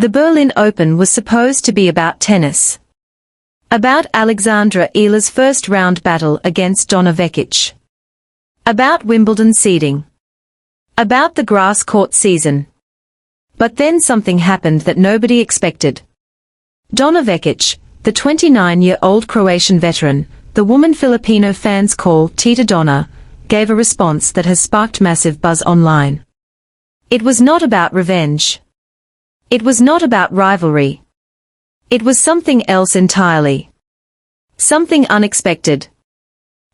The Berlin Open was supposed to be about tennis. About Alexandra Eala's first-round battle against Donna Vekić. About Wimbledon seeding. About the grass court season. But then something happened that nobody expected. Donna Vekić, the 29-year-old Croatian veteran, the woman Filipino fans call Tita Donna, gave a response that has sparked massive buzz online. It was not about revenge. It was not about rivalry. It was something else entirely. Something unexpected.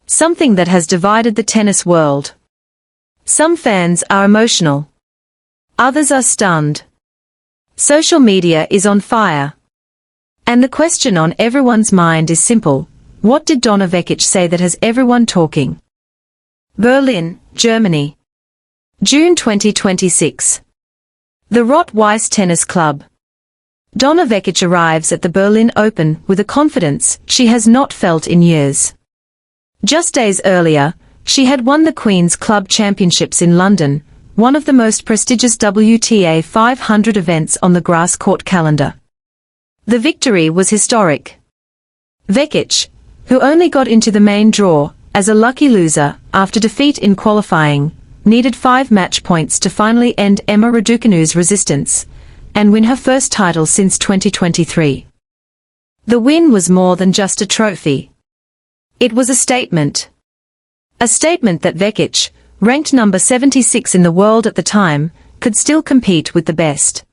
Something that has divided the tennis world. Some fans are emotional. Others are stunned. Social media is on fire. And the question on everyone's mind is simple: what did Donna Vekić say that has everyone talking? Berlin, Germany. June 2026. The Rot-Weiss Tennis Club. Donna Vekić arrives at the Berlin Open with a confidence she has not felt in years. Just days earlier, she had won the Queen's Club Championships in London, one of the most prestigious WTA 500 events on the grass court calendar. The victory was historic. Vekić, who only got into the main draw as a lucky loser after defeat in qualifying, needed 5 match points to finally end Emma Raducanu's resistance and win her first title since 2023. The win was more than just a trophy. It was a statement. A statement that Vekić, ranked number 76 in the world at the time, could still compete with the best.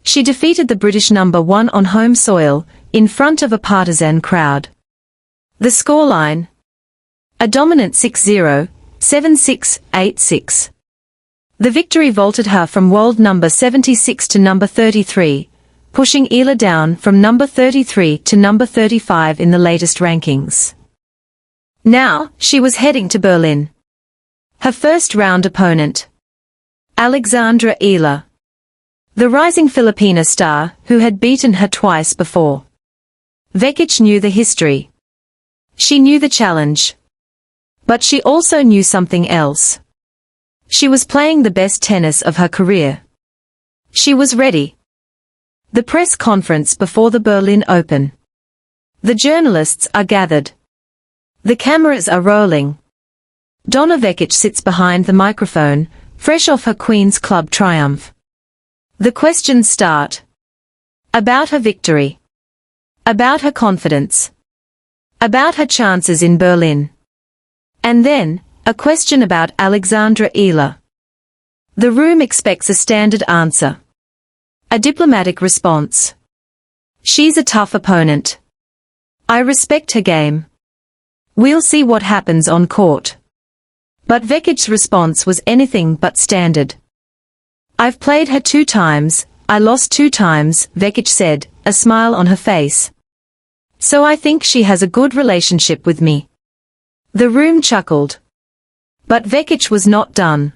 She defeated the British number 1 on home soil, in front of a partisan crowd. The scoreline: a dominant 6-0, 7-6, 8-6. The victory vaulted her from world number 76 to number 33, pushing Eala down from number 33 to number 35 in the latest rankings. Now, she was heading to Berlin. Her first-round opponent: Alexandra Eala. The rising Filipino star who had beaten her twice before. Vekić knew the history. She knew the challenge. But she also knew something else. She was playing the best tennis of her career. She was ready. The press conference before the Berlin Open. The journalists are gathered. The cameras are rolling. Donna Vekić sits behind the microphone, fresh off her Queen's Club triumph. The questions start. About her victory. About her confidence. About her chances in Berlin. And then, a question about Alexandra Eala. The room expects a standard answer. A diplomatic response. She's a tough opponent. I respect her game. We'll see what happens on court. But Vekic's response was anything but standard. I've played her 2 times, I lost 2 times, Vekic said, a smile on her face. So I think she has a good relationship with me. The room chuckled. But Vekic was not done.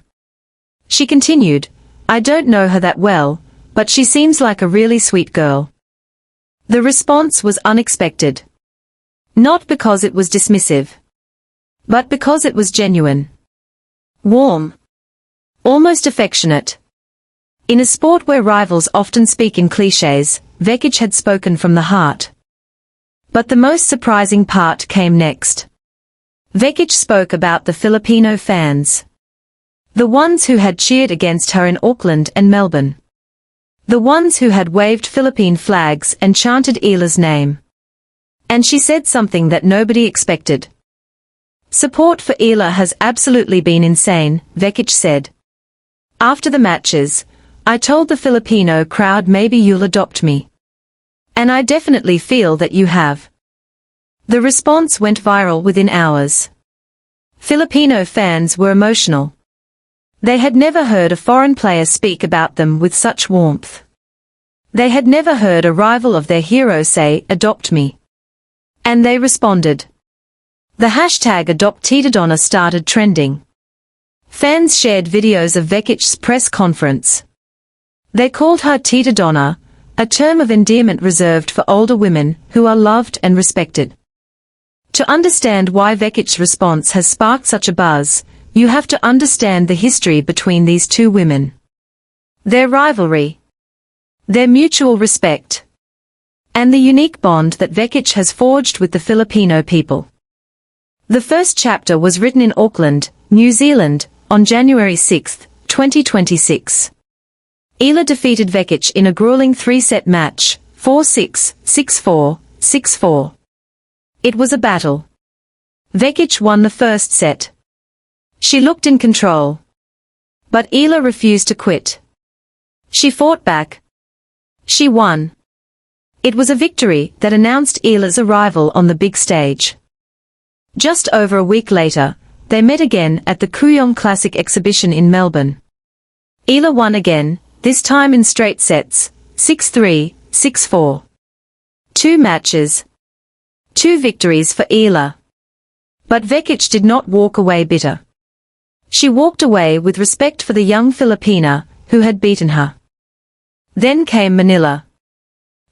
She continued, I don't know her that well, but she seems like a really sweet girl. The response was unexpected. Not because it was dismissive. But because it was genuine. Warm. Almost affectionate. In a sport where rivals often speak in clichés, Vekic had spoken from the heart. But the most surprising part came next. Vekic spoke about the Filipino fans. The ones who had cheered against her in Auckland and Melbourne. The ones who had waved Philippine flags and chanted Eala's name. And she said something that nobody expected. Support for Eala has absolutely been insane, Vekic said. After the matches, I told the Filipino crowd maybe you'll adopt me. And I definitely feel that you have. The response went viral within hours. Filipino fans were emotional. They had never heard a foreign player speak about them with such warmth. They had never heard a rival of their hero say, adopt me. And they responded. The hashtag #AdoptTitaDonna started trending. Fans shared videos of Vekic's press conference. They called her Tita Donna, a term of endearment reserved for older women who are loved and respected. To understand why Vekic's response has sparked such a buzz, you have to understand the history between these two women. Their rivalry. their mutual respect, and the unique bond that Vekic has forged with the Filipino people. The first chapter was written in Auckland, New Zealand, on January 6, 2026. Eala defeated Vekic in a grueling three-set match, 4-6, 6-4, 6-4. It was a battle. Vekic won the first set. She looked in control. But Eala refused to quit. She fought back. She won. It was a victory that announced Eala's arrival on the big stage. Just over a week later, they met again at the Kooyong Classic exhibition in Melbourne. Eala won again, this time in straight sets, 6-3, 6-4. 2 matches. 2 victories for Eala. But Vekic did not walk away bitter. She walked away with respect for the young Filipina, who had beaten her. Then came Manila.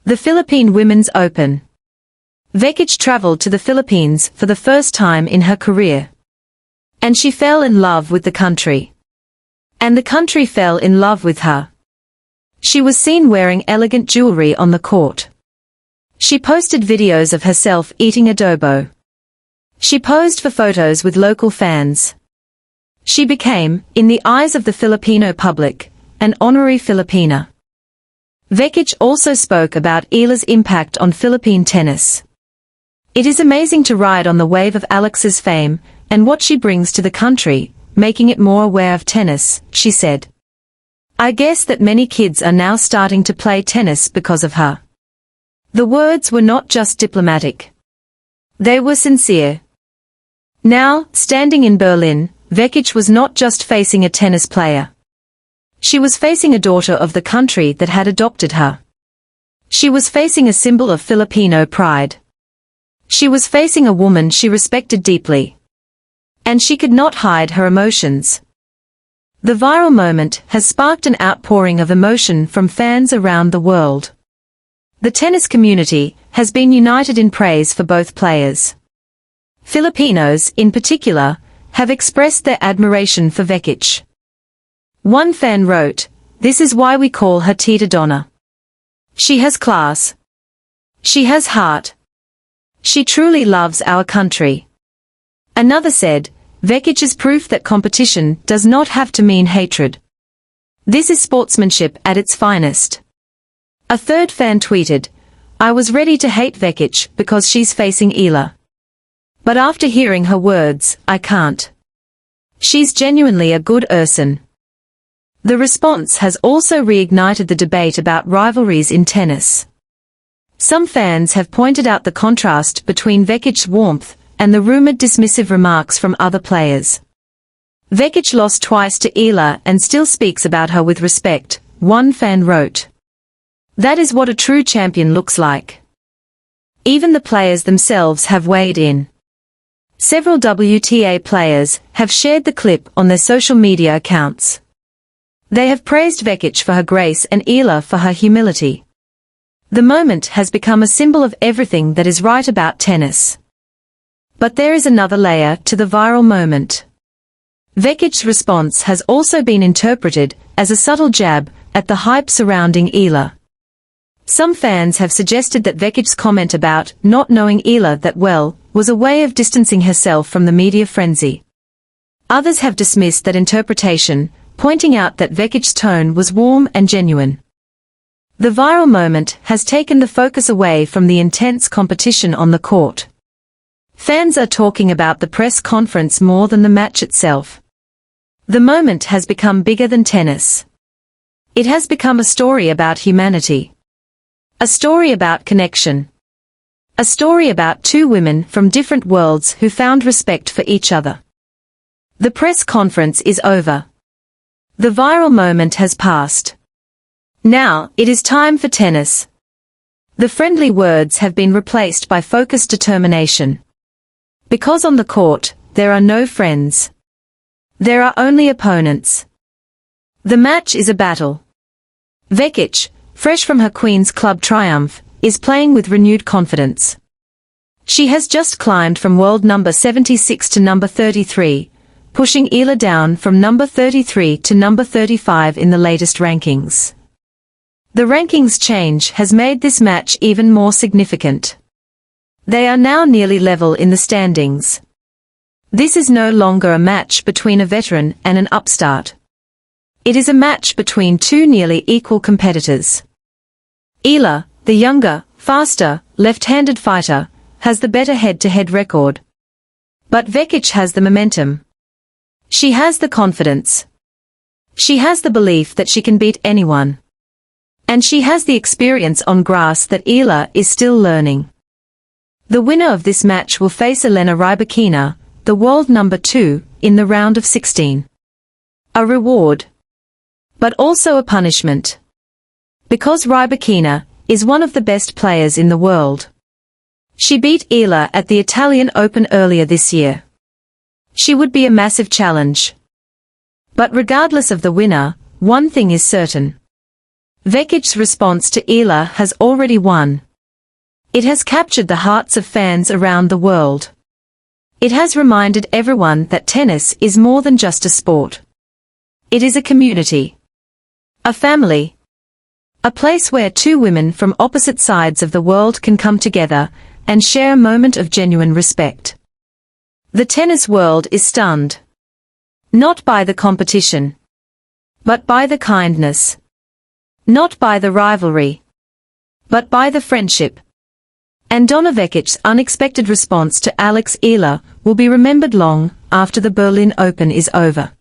The Philippine Women's Open. Vekic traveled to the Philippines for the first time in her career. And she fell in love with the country. And the country fell in love with her. She was seen wearing elegant jewelry on the court. She posted videos of herself eating adobo. She posed for photos with local fans. She became, in the eyes of the Filipino public, an honorary Filipina. Vekic also spoke about Eala's impact on Philippine tennis. It is amazing to ride on the wave of Alex's fame, and what she brings to the country, making it more aware of tennis, she said. I guess that many kids are now starting to play tennis because of her. The words were not just diplomatic. They were sincere. Now, standing in Berlin, Vekic was not just facing a tennis player. She was facing a daughter of the country that had adopted her. She was facing a symbol of Filipino pride. She was facing a woman she respected deeply. And she could not hide her emotions. The viral moment has sparked an outpouring of emotion from fans around the world. The tennis community has been united in praise for both players. Filipinos, in particular, have expressed their admiration for Vekic. One fan wrote, "This is why we call her Tita Donna. She has class. She has heart. She truly loves our country." Another said, "Vekic is proof that competition does not have to mean hatred. This is sportsmanship at its finest." A third fan tweeted, "I was ready to hate Vekic because she's facing Eala. But after hearing her words, I can't. She's genuinely a good person." The response has also reignited the debate about rivalries in tennis. Some fans have pointed out the contrast between Vekic's warmth and the rumored dismissive remarks from other players. Vekic lost twice to Eala and still speaks about her with respect, one fan wrote. That is what a true champion looks like. Even the players themselves have weighed in. Several WTA players have shared the clip on their social media accounts. They have praised Vekic for her grace and Eala for her humility. The moment has become a symbol of everything that is right about tennis. But there is another layer to the viral moment. Vekic's response has also been interpreted as a subtle jab at the hype surrounding Eala. Some fans have suggested that Vekic's comment about not knowing Eala that well was a way of distancing herself from the media frenzy. Others have dismissed that interpretation, pointing out that Vekic's tone was warm and genuine. The viral moment has taken the focus away from the intense competition on the court. Fans are talking about the press conference more than the match itself. The moment has become bigger than tennis. It has become a story about humanity. A story about connection. A story about two women from different worlds who found respect for each other. The press conference is over. The viral moment has passed. Now, it is time for tennis. The friendly words have been replaced by focused determination. Because on the court, there are no friends. There are only opponents. The match is a battle. Vekic, fresh from her Queen's Club triumph, is playing with renewed confidence. She has just climbed from world number 76 to number 33, pushing Eala down from number 33 to number 35 in the latest rankings. The rankings change has made this match even more significant. They are now nearly level in the standings. This is no longer a match between a veteran and an upstart. It is a match between two nearly equal competitors. Eala, the younger, faster, left-handed fighter, has the better head-to-head record. But Vekic has the momentum. She has the confidence. She has the belief that she can beat anyone. And she has the experience on grass that Eala is still learning. The winner of this match will face Emma Raducanu, the world number 2, in the round of 16. A reward. But also a punishment. Because Raducanu is one of the best players in the world. She beat Eala at the Italian Open earlier this year. She would be a massive challenge. But regardless of the winner, one thing is certain. Vekic's response to Eala has already won. It has captured the hearts of fans around the world. It has reminded everyone that tennis is more than just a sport. It is a community. A family. A place where two women from opposite sides of the world can come together and share a moment of genuine respect. The tennis world is stunned. Not by the competition. But by the kindness. Not by the rivalry. But by the friendship. And Donna Vekic's unexpected response to Alexandra Eala will be remembered long after the Berlin Open is over.